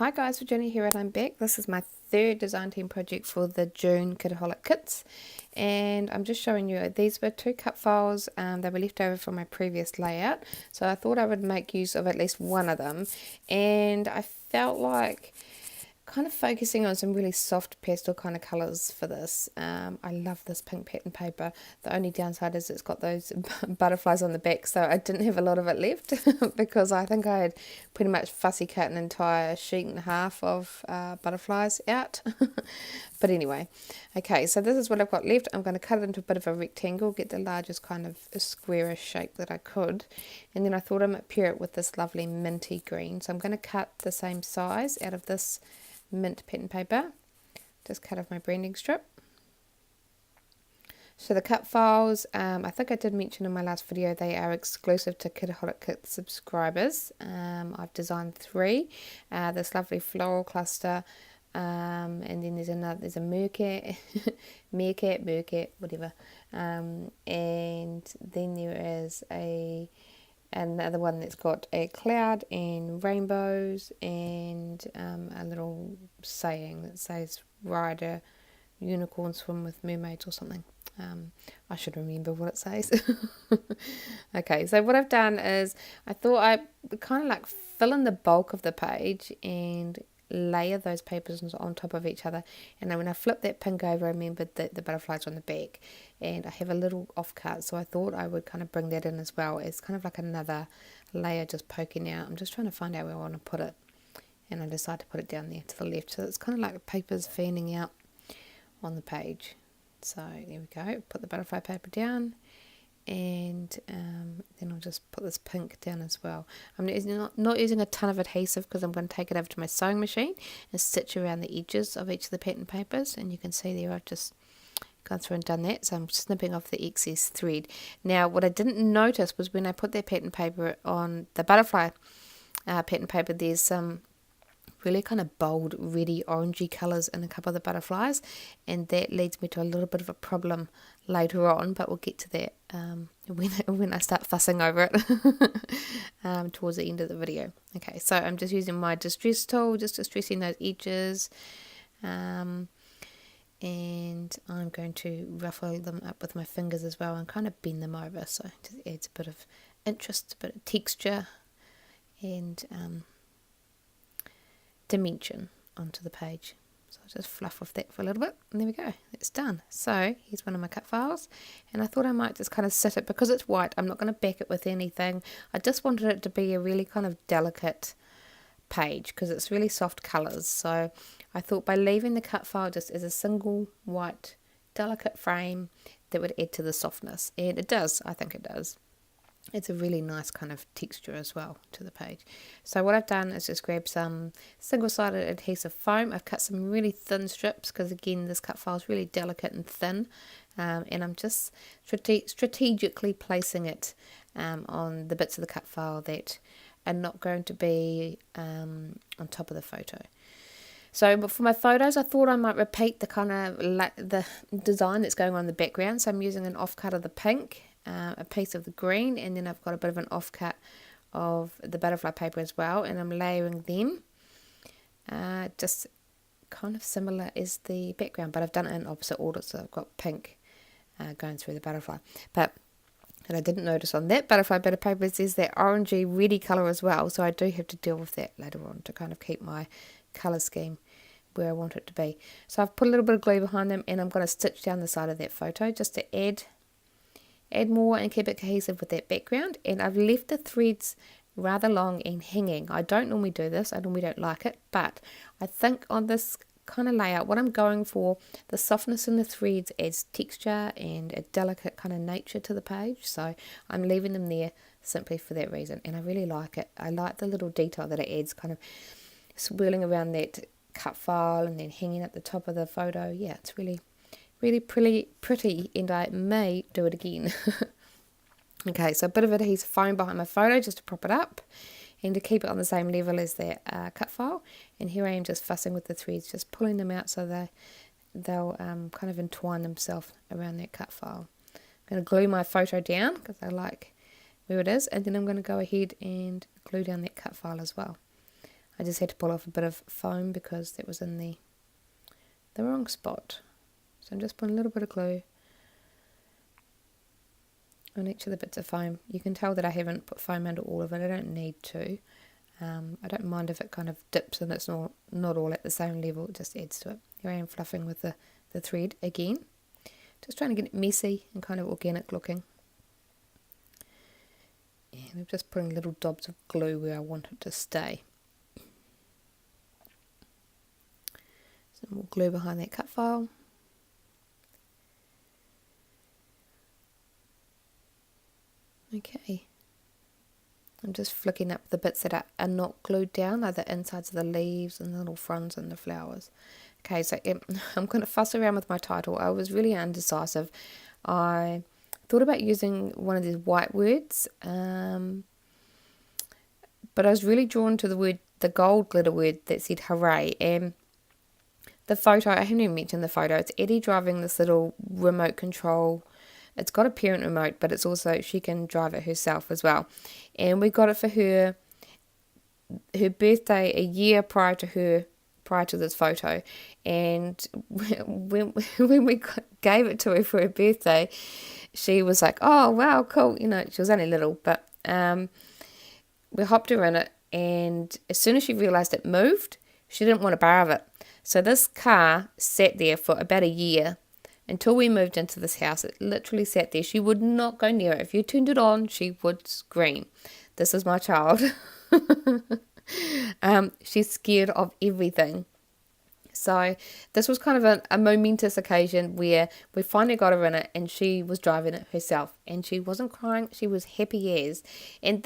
Hi guys, Virginia here and I'm back. This is my third design team project for the June Kitaholic Kits, and I'm just showing you these were two cut files. They were left over from my previous layout, so I thought I would make use of at least one of them, and I felt like kind of focusing on some really soft pastel kind of colours for this. I love this pink pattern paper. The only downside is it's got those butterflies on the back, so I didn't have a lot of it left because I think I had pretty much fussy cut an entire sheet and a half of butterflies out. But anyway, okay, so this is what I've got left. I'm going to cut it into a bit of a rectangle, get the largest kind of squarish shape that I could, and then I thought I might pair it with this lovely minty green. So I'm going to cut the same size out of this mint pattern paper, just cut off my branding strip. So the cut files, I think I did mention in my last video, they are exclusive to Kitaholic Kits subscribers. I've designed 3, this lovely floral cluster, and then there's a meerkat, meerkat, whatever, and then there is another one that's got a cloud and rainbows and a little saying that says ride a unicorn, swim with mermaids or something. I should remember what it says. Okay, so what I've done is I thought I would kind of like fill in the bulk of the page and layer those papers on top of each other, and then when I flipped that pink over, I remembered that the butterflies are on the back, and I have a little offcut, so I thought I would kind of bring that in as well as kind of like another layer just poking out. I'm just trying to find out where I want to put it, and I decided to put it down there to the left, so it's kind of like the papers fanning out on the page. So there we go, put the butterfly paper down, and then I'll just put this pink down as well. I'm not using a ton of adhesive because I'm going to take it over to my sewing machine and stitch around the edges of each of the pattern papers, and you can see there I've just gone through and done that, so I'm snipping off the excess thread. Now what I didn't notice was when I put that pattern paper on the butterfly pattern paper, there's some really kind of bold reddy orangey colours in a couple of the butterflies, and that leads me to a little bit of a problem later on, but we'll get to that when I start fussing over it towards the end of the video. Okay, so I'm just using my distress tool, just distressing those edges, and I'm going to ruffle them up with my fingers as well and kind of bend them over, so it just adds a bit of interest, a bit of texture and dimension onto the page. So I'll just fluff off that for a little bit, and there we go, it's done. So here's one of my cut files, and I thought I might just kind of sit it, because it's white, I'm not going to back it with anything. I just wanted it to be a really kind of delicate page because it's really soft colours, so I thought by leaving the cut file just as a single white delicate frame, that would add to the softness, and it does. I think it does. It's a really nice kind of texture as well to the page. So what I've done is just grab some single-sided adhesive foam. I've cut some really thin strips because again this cut file is really delicate and thin, and I'm just strategically placing it on the bits of the cut file that are not going to be on top of the photo. So for my photos, I thought I might repeat the kind of the design that's going on in the background. So I'm using an offcut of the pink, a piece of the green, and then I've got a bit of an offcut of the butterfly paper as well, and I'm layering them just kind of similar as the background, but I've done it in opposite order, so I've got pink going through the butterfly. But and I didn't notice on that butterfly bit of paper there's that orangey reddy colour as well, so I do have to deal with that later on to kind of keep my colour scheme where I want it to be. So I've put a little bit of glue behind them, and I'm going to stitch down the side of that photo just to add more and keep it cohesive with that background. And I've left the threads rather long and hanging. I don't normally do this, I normally don't like it, but I think on this kind of layout, what I'm going for, the softness in the threads adds texture and a delicate kind of nature to the page, so I'm leaving them there simply for that reason, and I really like it. I like the little detail that it adds, kind of swirling around that cut file and then hanging at the top of the photo. Yeah, it's really pretty, and I may do it again. Okay, so a bit of adhesive foam behind my photo just to prop it up and to keep it on the same level as that cut file, and here I am just fussing with the threads, just pulling them out so they'll kind of entwine themselves around that cut file. I'm going to glue my photo down because I like where it is, and then I'm going to go ahead and glue down that cut file as well. I just had to pull off a bit of foam because that was in the wrong spot. So I'm just putting a little bit of glue on each of the bits of foam. You can tell that I haven't put foam under all of it. I don't need to. I don't mind if it kind of dips and it's not all at the same level. It just adds to it. Here I am fluffing with the thread again. Just trying to get it messy and kind of organic looking. And I'm just putting little dobs of glue where I want it to stay. Some more glue behind that cut file. Okay. I'm just flicking up the bits that are not glued down, like the insides of the leaves and the little fronds and the flowers. Okay, so I'm going to fuss around with my title. I was really undecisive. I thought about using one of these white words, but I was really drawn to the gold glitter word that said hooray. And the photo, I haven't even mentioned the photo, it's Eddie driving this little remote control. It's got a parent remote, but it's also, she can drive it herself as well. And we got it for her birthday a year prior to this photo. And when we gave it to her for her birthday, she was like, oh, wow, cool. You know, she was only little, but we hopped her in it. And as soon as she realised it moved, she didn't want a bar of it. So this car sat there for about a year. Until we moved into this house, it literally sat there. She would not go near it. If you turned it on, she would scream. This is my child. She's scared of everything. So this was kind of a momentous occasion where we finally got her in it and she was driving it herself. And she wasn't crying. She was happy as. And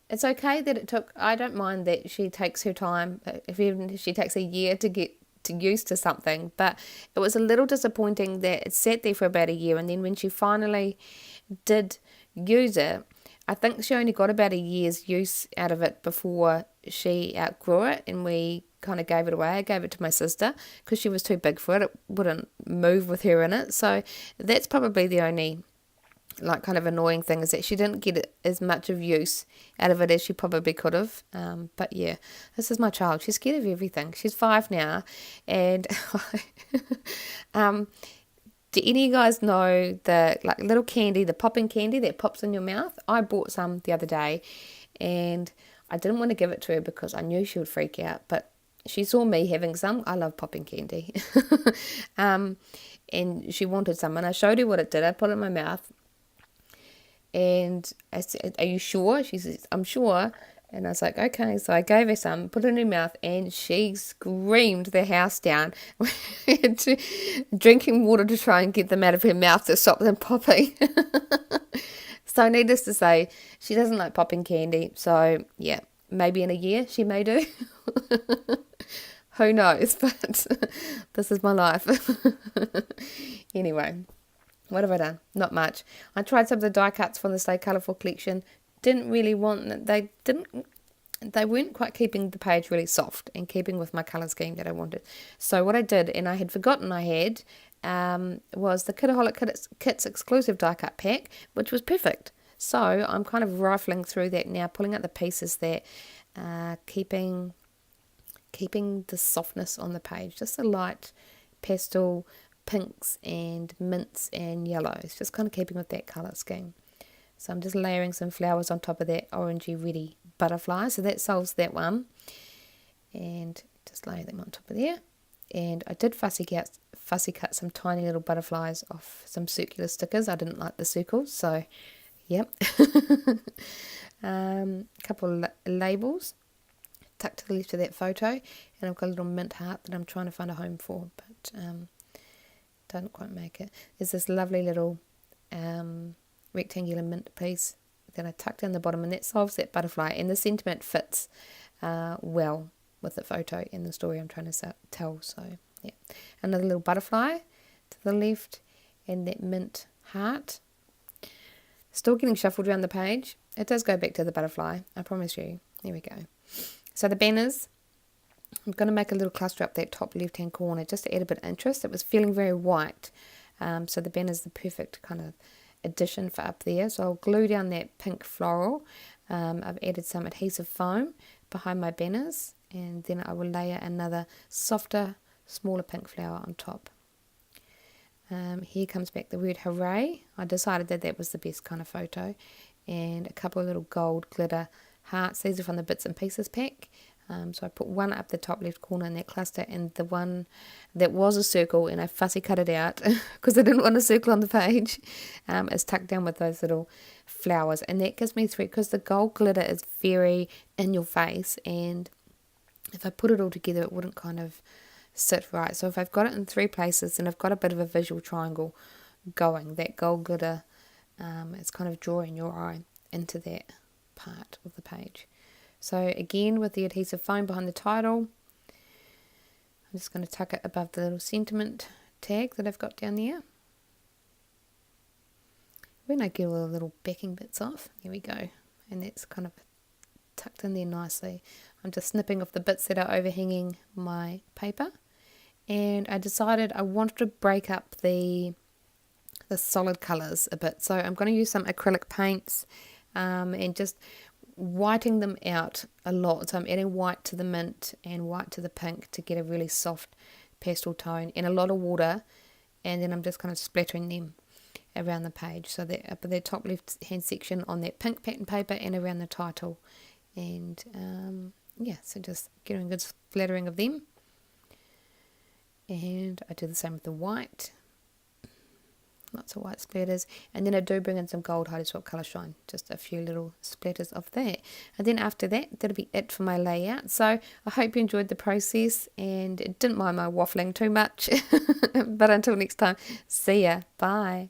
it's okay that it took, I don't mind that she takes her time, even if she takes a year to get used to something, but it was a little disappointing that it sat there for about a year, and then when she finally did use it, I think she only got about a year's use out of it before she outgrew it, and we kind of gave it away. I gave it to my sister because she was too big for it. It wouldn't move with her in it, so that's probably the only kind of annoying thing, is that she didn't get as much of use out of it as she probably could have. But yeah, this is my child. She's scared of everything. She's 5 now, and do any of you guys know the little candy, the popping candy that pops in your mouth? I bought some the other day, and I didn't want to give it to her because I knew she would freak out, but she saw me having some. I love popping candy. And she wanted some, and I showed her what it did. I put it in my mouth. And I said, are you sure? She says, I'm sure. And I was like, okay. So I gave her some, put it in her mouth, and she screamed the house down, drinking water to try and get them out of her mouth to stop them popping. So needless to say, she doesn't like popping candy. So yeah, maybe in a year she may do. Who knows? But this is my life. Anyway. What have I done? Not much. I tried some of the die cuts from the Stay Colourful collection. Didn't really want, they weren't quite keeping the page really soft and keeping with my colour scheme that I wanted. So what I did, and I had forgotten I had, was the Kitaholic Kits exclusive die cut pack, which was perfect. So I'm kind of rifling through that now, pulling out the pieces that are keeping the softness on the page. Just a light pastel pinks and mints and yellows, just kind of keeping with that colour scheme. So I'm just layering some flowers on top of that orangey reddy butterfly, so that solves that one, and just laying them on top of there. And I did fussy cut some tiny little butterflies off some circular stickers. I didn't like the circles, so yep. Couple of labels tucked to the left of that photo, and I've got a little mint heart that I'm trying to find a home for, but don't quite make it. There's this lovely little rectangular mint piece that I tucked in the bottom, and that solves that butterfly, and the sentiment fits well with the photo and the story I'm trying to tell. So yeah, another little butterfly to the left, and that mint heart. Still getting shuffled around the page. It does go back to the butterfly, I promise you. There we go. So the banners, I'm going to make a little cluster up that top left hand corner just to add a bit of interest. It was feeling very white, so the banner is the perfect kind of addition for up there. So I'll glue down that pink floral. I've added some adhesive foam behind my banners, and then I will layer another softer, smaller pink flower on top. Here comes back the word hooray. I decided that that was the best kind of photo, and a couple of little gold glitter hearts. These are from the Bits and Pieces pack. So I put one up the top left corner in that cluster, and the one that was a circle, and I fussy cut it out because I didn't want a circle on the page, is tucked down with those little flowers, and that gives me three, because the gold glitter is very in your face, and if I put it all together it wouldn't kind of sit right. So if I've got it in three places, then I've got a bit of a visual triangle going. That gold glitter is kind of drawing your eye into that part of the page. So again, with the adhesive foam behind the title, I'm just going to tuck it above the little sentiment tag that I've got down there. When I get all the little backing bits off, there we go, and that's kind of tucked in there nicely. I'm just snipping off the bits that are overhanging my paper, and I decided I wanted to break up the solid colours a bit, so I'm going to use some acrylic paints and just whiting them out a lot. So I'm adding white to the mint and white to the pink to get a really soft pastel tone, and a lot of water, and then I'm just kind of splattering them around the page, so that up in the top left hand section on that pink pattern paper and around the title, and yeah, so just getting a good splattering of them. And I do the same with the white, lots of white splatters, and then I do bring in some gold highly swap colour shine, just a few little splatters of that, and then after that, that'll be it for my layout. So I hope you enjoyed the process and didn't mind my waffling too much. But until next time, see ya, bye.